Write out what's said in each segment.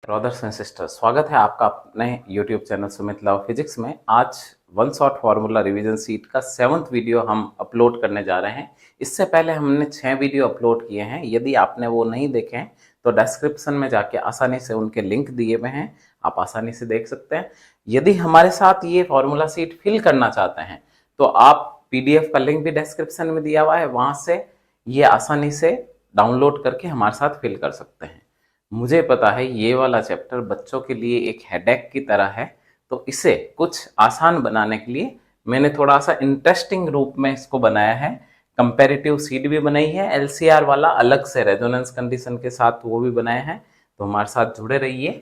Brothers and sisters, स्वागत है आपका अपने YouTube channel Sumit love physics में। आज one shot formula revision seat का 7th वीडियो हम अपलोड करने जा रहे हैं। इससे पहले हमने 6 वीडियो अपलोड किए हैं। यदि आपने वो नहीं देखे हैं तो डिस्क्रिप्शन में जाके आसानी से उनके लिंक दिए हुए हैं, आप आसानी से देख सकते हैं। यदि हमारे साथ ये फार्मूला सीट फिल करना चाहते हैं तो आप PDF का लिंक भी डिस्क्रिप्शन में दिया हुआ है, वहां से ये आसानी से डाउनलोड करके हमारे साथ फिल कर सकते हैं। मुझे पता है ये वाला चैप्टर बच्चों के लिए एक हेडेक की तरह है, तो इसे कुछ आसान बनाने के लिए मैंने थोड़ा सा इंटरेस्टिंग रूप में इसको बनाया है। कंपैरेटिव सीट भी बनाई है, LCR वाला अलग से रेजोनेंस कंडीशन के साथ वो भी बनाया है। तो हमारे साथ जुड़े रहिए।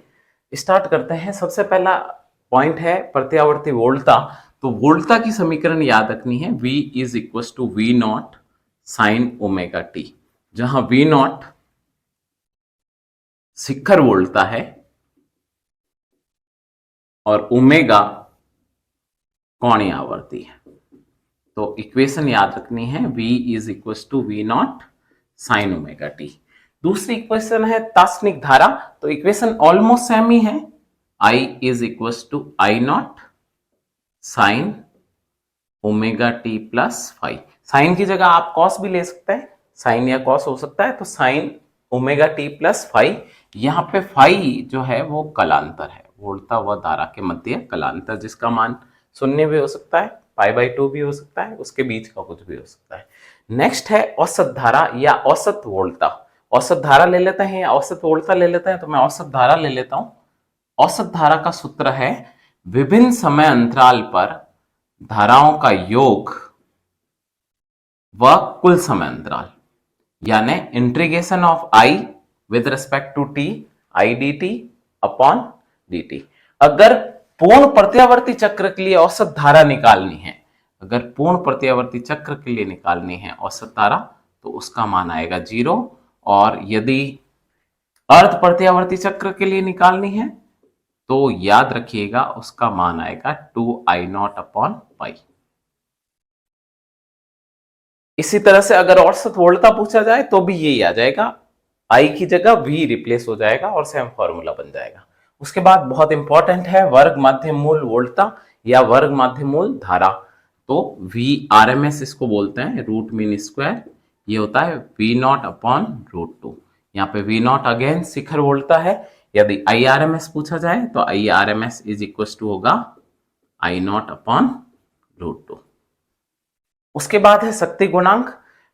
स्टार्ट करते हैं। सबसे पहला पॉइंट है प्रत्यावर्ती वोल्टा। तो वोल्टा की समीकरण याद रखनी है, V is equal to V nought sine omega t, जहां V नॉट शिखर वोल्टा है और ओमेगा कोणीय आवर्ती है। तो इक्वेशन याद रखनी है, V is equal to V nought sine omega t. दूसरी इक्वेशन है तात्क्षणिक धारा। तो इक्वेशन ऑलमोस्ट सेम ही है, I is equal to I nought sine omega t plus five. Sine की जगह आप कॉस भी ले सकते हैं, साइन या कॉस हो सकता है। तो sign omega t plus five, यहाँ पे फाइव जो है वो कलांतर है, वोल्टा व धारा के मध्य कलांतर, जिसका मान शून्य भी हो सकता है, π/2 भी हो सकता है, उसके बीच का कुछ भी हो सकता है। नेक्स्ट है औसत धारा या औसत वोल्टा। औसत धारा ले लेते हैं या औसत वोल्टा ले लेते हैं। तो मैं औसत धारा ले लेता हूं। औसत धारा का सूत्र है विभिन्न समय अंतराल पर धाराओं का योग व कुल समय अंतराल, यानी integration of I with respect to t, I d t upon d t. अगर पूर्ण प्रत्यावर्ती चक्र के लिए औसत धारा निकालनी है, अगर पूर्ण प्रत्यावर्ती चक्र के लिए निकालनी है औसत धारा, तो उसका मान आएगा 0। और यदि अर्ध प्रत्यावर्ती चक्र के लिए निकालनी है तो याद रखिएगा उसका मान आएगा 2I0 अपॉन पाई। इसी तरह से अगर औसत वोल्टा पूछा जाए तो भी यही आ जाएगा, आई की जगह V रिप्लेस हो जाएगा और सेम फॉर्मूला बन जाएगा। उसके बाद बहुत इंपॉर्टेंट है वर्ग माध्य मूल वोल्टा या वर्ग माध्य मूल धारा। तो VRMS इसको बोलते हैं, रूट मीन स्क्वायर। ये होता है V नॉट अपॉन रूट 2। यहाँ पे V नॉट अगेन शिखर वोल्टा है। यदि IRMS पूछा जाए तो IRMS इज इक्वल टू होगा I नॉट अपॉन रूट 2। उसके बाद है शक्ति गुणांक।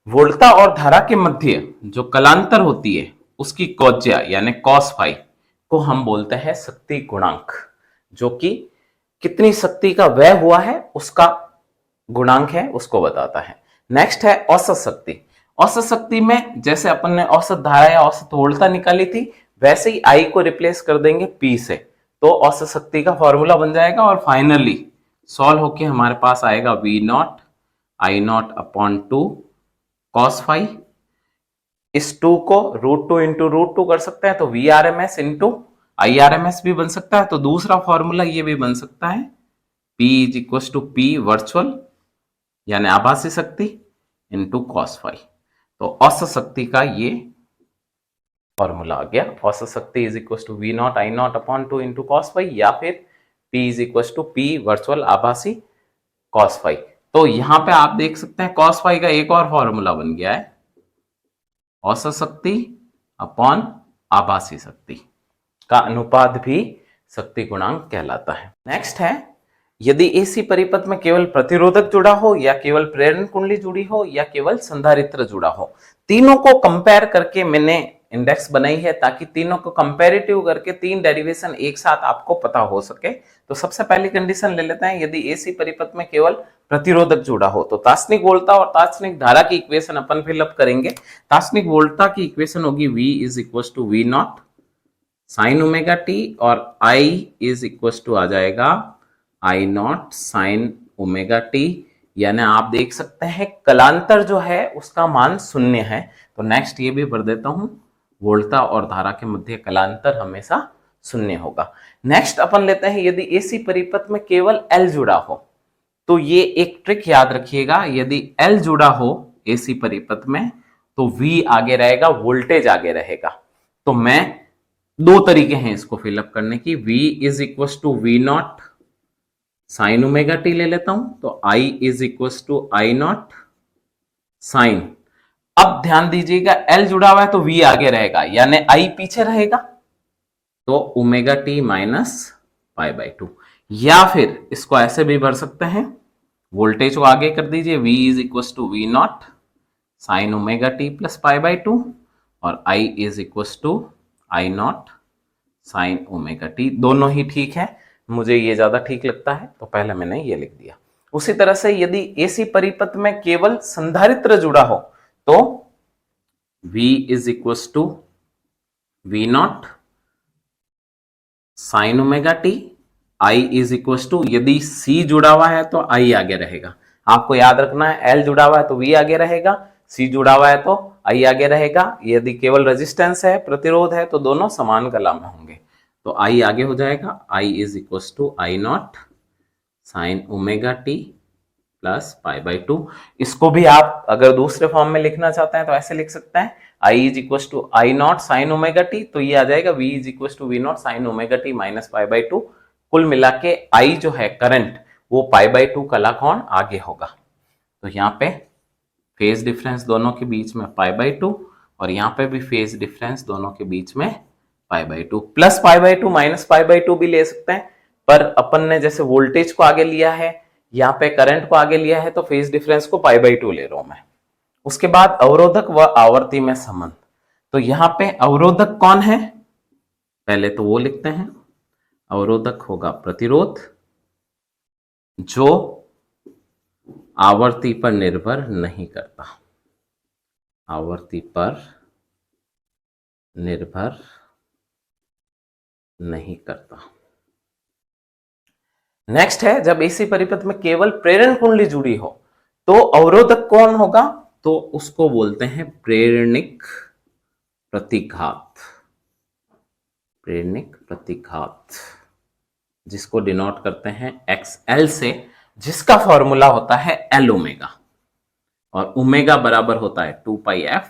वोल्टा और धारा के मध्य जो कलांतर होती है उसकी कौज्या यानी कॉस फाई को हम बोलते हैं शक्ति गुणांक, जो कि कितनी शक्ति का व्यय हुआ है उसका गुणांक है, उसको बताता है। नेक्स्ट है औसत शक्ति। औसत शक्ति में जैसे अपन ने औसत धारा या औसत वोल्टा निकाली थी, वैसे ही आई को रिप्लेस कर देंगे P से, तो औसत शक्ति का फॉर्मूला बन जाएगा। और फाइनली सॉल्व होके हमारे पास आएगा V nought I nought upon 2 cos five. इस 2 को √2 इंटू √2 कर सकते हैं, तो VRMS इंटू IRMS भी बन सकता है। तो दूसरा फॉर्मूला ये भी बन सकता है, P is equal to P virtual यानी आभासी शक्ति इंटू कॉस फाइव। तो औसत शक्ति का ये फॉर्मूला आ गया। औसत शक्ति is equal to V nought I nought upon 2 into cos five, या फिर P is equal to P virtual आभासी कॉस फाइव। तो यहां पे आप देख सकते हैं कॉस फाई का एक और फॉर्मूला बन गया है, औसत शक्ति अपॉन आभासी शक्ति का अनुपात भी शक्ति गुणांक कहलाता है। नेक्स्ट है यदि एसी परिपथ में केवल प्रतिरोधक जुड़ा हो या केवल प्रेरण कुंडली जुड़ी हो या केवल संधारित्र जुड़ा हो, तीनों को कंपेयर करके मैंने इंडेक्स बनाई है ताकि तीनों को कंपैरेटिव करके 3 डेरिवेशन एक साथ आपको पता हो सके। तो सबसे पहली कंडीशन ले लेते हैं, यदि एसी परिपथ में केवल प्रतिरोधक जुड़ा हो तो तात्क्षणिक वोल्टा और तात्क्षणिक धारा की इक्वेशन अपन फिलअप करेंगे। तात्क्षणिक वोल्टा की इक्वेशन होगी V is equal to V nought sine omega t, और I इज इक्वल टू आ जाएगा I nought sine omega t. यानी आप देख सकते हैं कलांतर जो है उसका मान 0 है। तो नेक्स्ट ये भी भर देता हूं, वोल्टा और धारा के मध्य कलांतर हमेशा 0 होगा। नेक्स्ट अपन लेते हैं यदि एसी परिपथ में केवल L जुड़ा हो, तो ये एक ट्रिक याद रखिएगा, यदि L जुड़ा हो एसी परिपथ में तो V आगे रहेगा, वोल्टेज आगे रहेगा। तो मैं दो तरीके हैं इसको फिलअप करने की। V is equal to V nought sine omega t ले लेता हूं, तो I is equal to I nought sine. अब ध्यान दीजिएगा L जुड़ा हुआ है तो V आगे रहेगा, यानी I पीछे रहेगा, तो omega t minus pi by to. या फिर इसको ऐसे भी भर सकते हैं, वोल्टेज को आगे कर दीजिए, V is equal to V nought sine omega t plus pi by two, और I is equal to I nought sine omega t. दोनों ही ठीक है, मुझे ये ज्यादा ठीक लगता है तो पहले मैंने ये लिख दिया। उसी तरह से यदि एसी परिपथ में केवल संधारित्र जुड़ा हो तो V is equal to V nought sine omega t, I is equal to, यदि C जुड़ा हुआ है तो I आगे रहेगा। आपको याद रखना है, L जुड़ा हुआ है तो V आगे रहेगा, C जुड़ा हुआ है तो I आगे रहेगा। यदि केवल रेजिस्टेंस है, प्रतिरोध है, तो दोनों समान कला में होंगे, तो I आगे हो जाएगा। I is equal to I nought sine omega t plus pi by two. इसको भी आप अगर दूसरे फॉर्म में लिखना चाहते हैं तो ऐसे लिख सकते हैं, I is equal to I nought sine omega t, तो ये आ जाएगा V is equal to V nought sine omega t minus pi by two. कुल मिला के I जो है करंट, वो पाई बाई टू कला कोण आगे होगा। तो यहाँ पे फेज डिफरेंस दोनों के बीच में पाई बाई टू, और यहाँ पे भी फेज डिफरेंस दोनों के बीच में पाई by to. Plus pi by to minus pi by to भी ले सकते हैं, पर अपन ने जैसे वोल्टेज को आगे लिया है, यहाँ पे करंट को आगे लिया है, तो फेज डिफरेंस को पाई बाई टू ले रहा हूं मैं। उसके बाद अवरोधक व आवर्ती में संबंध, तो यहाँ पे अवरोधक कौन है, पहले तो वो लिखते हैं। अवरोधक होगा प्रतिरोध जो आवर्ती पर निर्भर नहीं करता, आवर्ती पर निर्भर नहीं करता। नेक्स्ट है, जब एसी परिपथ में केवल प्रेरण कुंडली जुड़ी हो तो अवरोधक कौन होगा, तो उसको बोलते हैं प्रेरणिक प्रतिघात। प्रेरणिक प्रतिघात जिसको डिनोट करते हैं XL से, जिसका फॉर्मूला होता है L ओमेगा, और ओमेगा बराबर होता है 2 पाई f,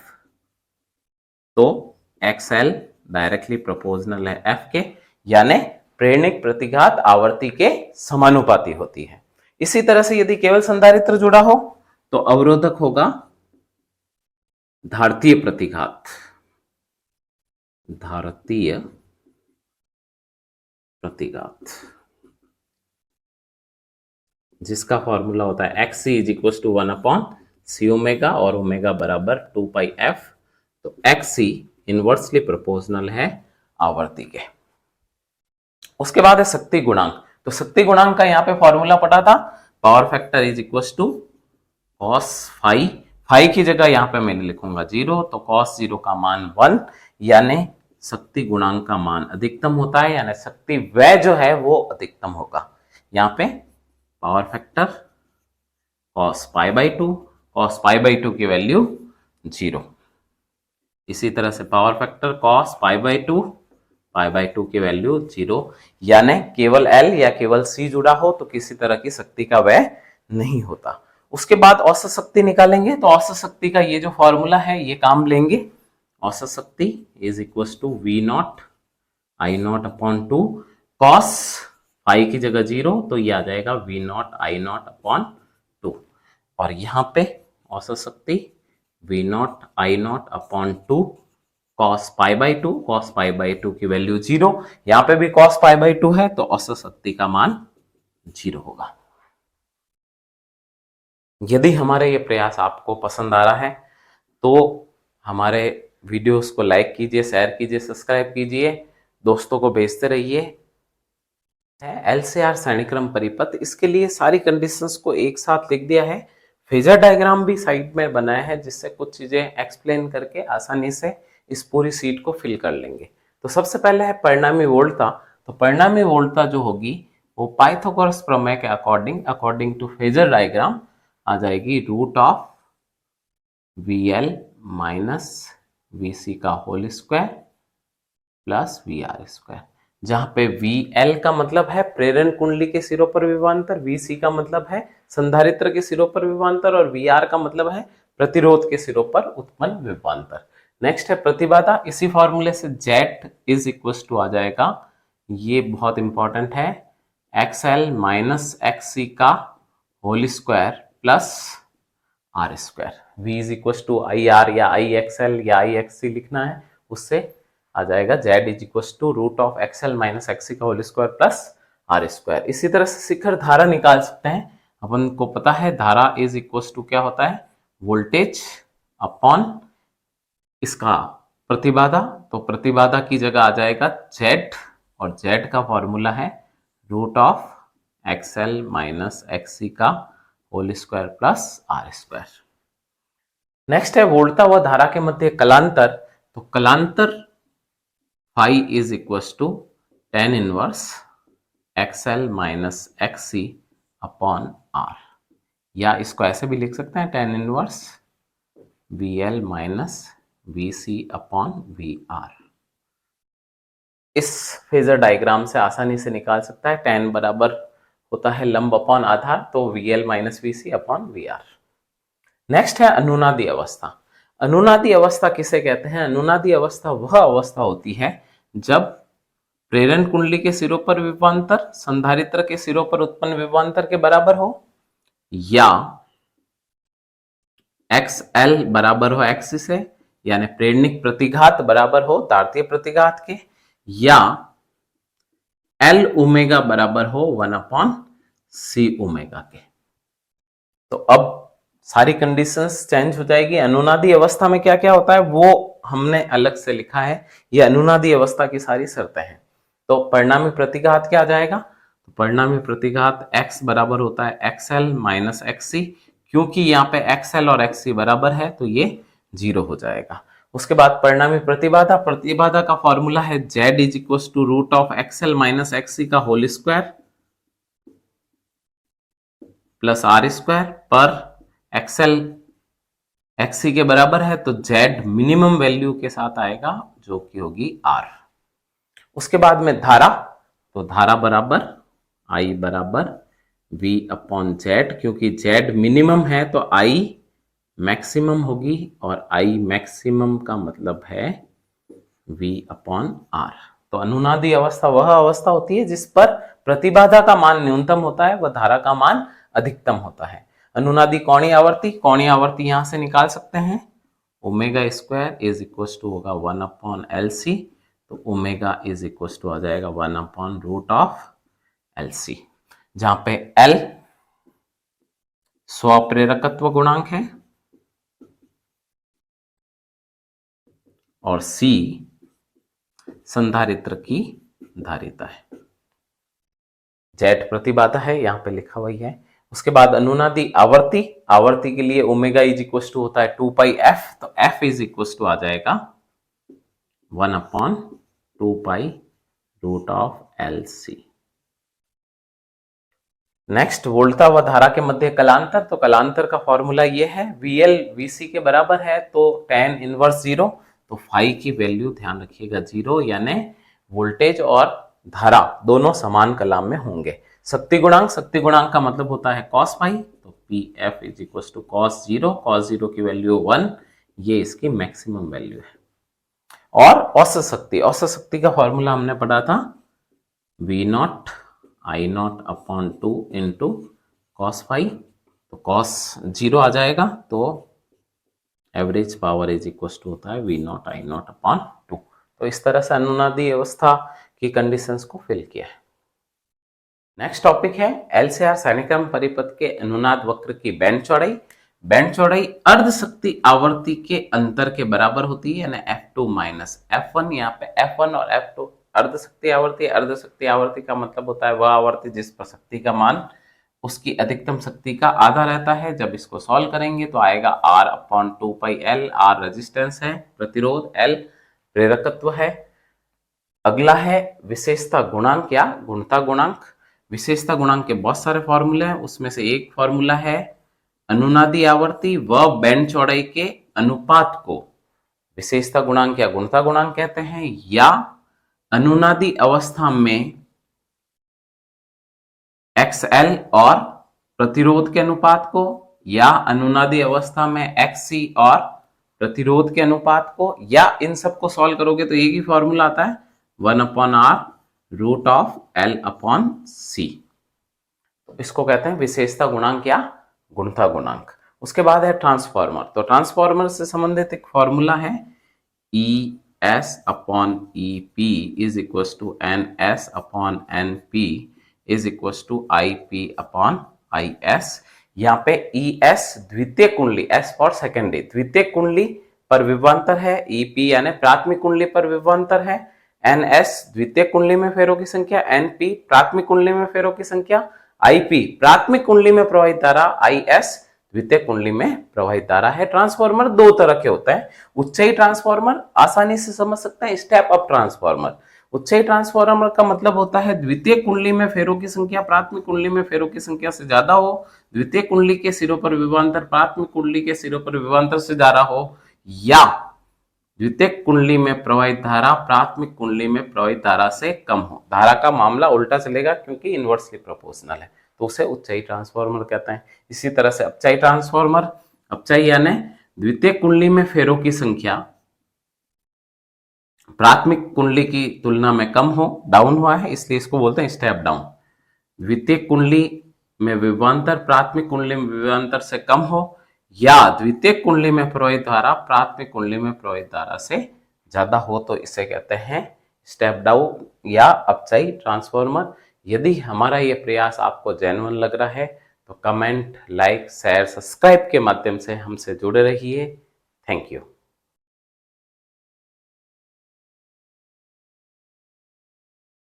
तो XL डायरेक्टली प्रोपोर्शनल है F के, यानी प्रेरणिक प्रतिघात आवर्ती के समानुपाती होती है। इसी तरह से यदि केवल संधारित्र जुड़ा हो तो अवरोधक होगा धारतीय प्रतिघात, धारतीय प्रतिघात, जिसका फॉर्मूला होता है XC is equal to 1 upon C omega, और ओमेगा बराबर 2 पाई f, तो XC इनवर्सली प्रोपोर्शनल है आवर्ती के। उसके बाद है शक्ति गुणांक, तो शक्ति गुणांक का यहाँ पे फॉर्मूला पढ़ा था, power factor is equal to cos phi, phi की जगह यहाँ पे मैंने लिखूंगा 0, तो कॉस 0 का मान 1, यानी शक्ति गुणांक का मान अधिकतम होता है, यानी शक्ति व्यय जो है वो अधिकतम होगा। यहाँ पे power factor cos pi by two, cos pi by two की वैल्यू 0। इसी तरह से power factor cos pi by to, pi by two की वैल्यू 0, यानी केवल L या केवल C जुड़ा हो तो किसी तरह की शक्ति का व्यय नहीं होता। उसके बाद औसत शक्ति निकालेंगे, तो औसत शक्ति का ये जो फॉर्मूला है ये काम लेंगे। औसत शक्ति is equal to V nought I nought upon two, cos phi की जगह 0, तो ये आ जाएगा V nought I nought upon two, और यहाँ पे औसत शक्ति V nought I nought upon two cos pi by two, cos pi by two की वैल्यू 0, यहाँ पे भी कॉस पाई बाई टू है, तो औसत शक्ति का मान 0 होगा। यदि हमारे ये प्रयास आपको पसंद आ रहा है तो हमारे वीडियोस को लाइक कीजिए, शेयर कीजिए, सब्सक्राइब कीजिए, दोस्तों को भेजते रहिए। LCR श्रेणीक्रम परिपथ, इसके लिए सारी कंडीशंस को एक साथ लिख दिया है, फेजर डायग्राम भी साइड में बनाया है, जिससे कुछ चीजें एक्सप्लेन करके आसानी से इस पूरी सीट को फिल कर लेंगे। तो सबसे पहले है परिणामी वोल्टता, तो परिणामी वोल्टता जो होगी वो पाइथागोरस प्रमेय के अकॉर्डिंग टू फेजर डायग्राम आ जाएगी root of VL minus VC का whole square plus VR square, जहां पे VL का मतलब है प्रेरण कुंडली के सिरों पर विभवांतर, VC का मतलब है संधारित्र के सिरों पर विभवांतर, और VR का मतलब है प्रतिरोध के सिरों पर उत्पन्न विभवांतर। नेक्स्ट है प्रतिबाधा। इसी फॉर्मूले से Z इज इक्वल टू आ जाएगा, ये बहुत इंपॉर्टेंट है, XL माइनस XC का whole square plus R square. V is equal to IR या IXL या IXC लिखना है, उससे आ जाएगा Z is equal to root of XL minus XC का whole square plus R square. इसी तरह से शिखर धारा निकाल सकते हैं। अपन को पता है धारा इज इक्वल टू क्या होता है, वोल्टेज अपॉन इसका प्रतिबाधा। तो प्रतिबाधा की जगह आ जाएगा Z, और Z का फॉर्मूला है root of XL minus XC का whole square plus R square. Next है वोल्टता व धारा के मध्य कलांतर। तो कलांतर phi is equal to tan inverse XL minus XC upon R, या इसको ऐसे भी लिख सकते हैं tan inverse VL minus VC upon VR। इस फेजर डायग्राम से आसानी से निकाल सकता है, tan बराबर होता है लंब अपॉन आधार, तो VL minus VC upon VR। Next है अनुनादी अवस्था। अनुनादी अवस्था किसे कहते हैं? अनुनादी अवस्था वह अवस्था होती है जब प्रेरण कुंडली के सिरों पर विभवांतर संधारित्र के सिरों पर उत्पन्न विभवांतर के बराबर हो, या XL बराबर हो XC से, यानी प्रेरणिक प्रतिघात बराबर हो दार्थीय प्रतिघात के, या L ओमेगा बराबर हो 1 अपॉन C ओमेगा के। तो अब सारी कंडीशंस चेंज हो जाएगी। अनुनादी अवस्था में क्या क्या होता है वो हमने अलग से लिखा है, ये अनुनादी अवस्था की सारी शर्तें हैं। तो परिणामी प्रतिघात क्या आ जाएगा? तो परिणामी प्रतिघात x बराबर होता है XL माइनस XC, क्योंकि यहाँ पे XL और XC बराबर है तो ये 0 हो जाएगा। उसके बाद परिणामी प्रतिबाधा। प्रतिबाधा का फॉर्मूला है Z is equal to root of XL minus XC का whole square plus R square, पर XL XC के बराबर है तो Z मिनिमम वैल्यू के साथ आएगा जो कि होगी R। उसके बाद में धारा। तो धारा बराबर I बराबर V अपॉन Z, क्योंकि Z मिनिमम है तो I मैक्सिमम होगी, और I मैक्सिमम का मतलब है V अपॉन R। तो अनुनादी अवस्था वह अवस्था होती है जिस पर प्रतिबाधा का मान न्यूनतम होता है व धारा का मान अधिकतम होता है। अनुनादी कोणीय आवर्ती। कोणीय आवर्ती यहां से निकाल सकते हैं, omega square is equal to होगा 1 अपॉन LC, तो ओमेगा इज इक्वल टू आ जाएगा 1 अपॉन रूट ऑफ LC, जहां पे L स्वप्रेरकत्व गुणांक है और C संधारित्र की धारिता है, Z प्रतिबाधा है यहां पे लिखा हुआ है। उसके बाद अनुनादी आवर्ती। आवर्ती के लिए ओमेगा इज इक्वल टू होता है 2 पाई f, तो f इज इक्वल टू आ जाएगा 1 upon 2 pi root of LC। Next वोल्टता व धारा के मध्य कलांतर। तो कलांतर का फॉर्मूला ये है, VL VC के बराबर है तो tan इनवर्स 0, तो फाई की वैल्यू ध्यान रखिएगा 0, यानी वोल्टेज और धारा दोनों समान कलाम में होंगे। शक्ति गुणांक। शक्ति गुणांक का मतलब होता है cos फाई, तो PF is equal to cos 0, cos 0 की वैल्यू 1, ये इसकी मैक्सिमम वैल्यू है। और औसत शक्ति। औसत शक्ति का फॉर्मूला हमने पढ़ा था V0 I0 upon 2 into cos phi, तो cos 0 आ जाएगा, तो average power is equal to होता है V0 I0 अपॉन 2। तो इस तरह से अनुनादी अवस्था की कंडीशंस को फिल किया है। नेक्स्ट टॉपिक है LCR श्रेणीक्रम परिपथ के अनुनाद वक्र की बैंड चौड़ाई। बैंड चौड़ाई अर्ध शक्ति आवर्ती के अंतर के बराबर होती है, यानी F2 माइनस F1। यहाँ पे F1 और F2 अर्ध शक्ति आवर्ती। अर्ध शक्ति आवर्ती का मतलब होता है वह आवर्ती जिस पर शक्ति का मान उसकी अधिकतम शक्ति का आधा रहता है। जब इसको सॉल्व करेंगे तो आएगा R अपॉन 2 पाई L। R रेजिस्टेंस है, प्रतिरोध, L प्रेरकत्व है। अगला है विशेषता गुणांक या गुणता गुणांक। विशेषता गुणांक के बहुत सारे फॉर्मूले हैं, उसमें से एक फॉर्मूला है अनुनादी आवर्ती व बैंड चौड़ाई के अनुपात को विशेषता गुणांक या गुणता गुणांक कहते हैं, या अनुनादी अवस्था में XL और प्रतिरोध के अनुपात को, या अनुनादी अवस्था में XC और प्रतिरोध के अनुपात को, या इन सबको सॉल्व करोगे तो एक ही फॉर्मूला आता है 1/r√L/C। तो इसको कहते हैं विशेषता गुणांक या गुणता गुणांक। उसके बाद है ट्रांसफार्मर। तो ट्रांसफार्मर से संबंधित एक फॉर्मूला है ES/EP is equal to NS/NP is equal to IP/IS। यहाँ पे ES द्वितीय कुंडली, S फॉर सेकेंडरी, द्वितीय कुंडली पर विभवांतर है, EP यानी प्राथमिक कुंडली पर विभवांतर है, NS द्वितीय कुंडली में फेरों की संख्या, NP प्राथमिक कुंडली में फेरों की संख्या, IP प्राथमिक कुंडली में प्रवाहित धारा, IS द्वितीय कुंडली में प्रवाहित धारा है। ट्रांसफार्मर दो तरह के होते हैं, उच्चयी ट्रांसफार्मर, आसानी से समझ सकते हैं, स्टेप अप ट्रांसफार्मर। उच्चयी ट्रांसफार्मर का मतलब होता है द्वितीय कुंडली में फेरों की संख्या प्राथमिक कुंडली में फेरों की संख्या से ज्यादा हो, द्वितीय कुंडली के सिरों पर विभवांतर प्राथमिक कुंडली के सिरों पर विभवांतर से ज्यादा हो, या द्वितीय कुंडली में प्रवाहित धारा प्राथमिक कुंडली में प्रवाहित धारा से कम हो। धारा का मामला उल्टा चलेगा क्योंकि इनवर्सली प्रोपोर्शनल है, तो उसे उच्चयी ट्रांसफार्मर कहते हैं। इसी तरह से अपचयी ट्रांसफार्मर, अपचयी यानी द्वितीय कुंडली में फेरों की संख्या प्राथमिक कुंडली की तुलना में कम हो, डाउन हुआ है इसलिए इसको बोलते हैं स्टेप डाउन। द्वितीय कुंडली में विभवांतर प्राथमिक कुंडली में विभवांतर से कम हो, या द्वितीय कुंडली में प्रवाहित धारा प्राथमिक कुंडली में प्रवाहित धारा से ज्यादा हो, तो इसे कहते हैं स्टेप डाउन या अपचयी ट्रांसफार्मर। यदि हमारा ये प्रयास आपको जेन्युइन लग रहा है तो कमेंट, लाइक, शेयर, सब्सक्राइब के माध्यम से हमसे जुड़े रहिए। Thank you.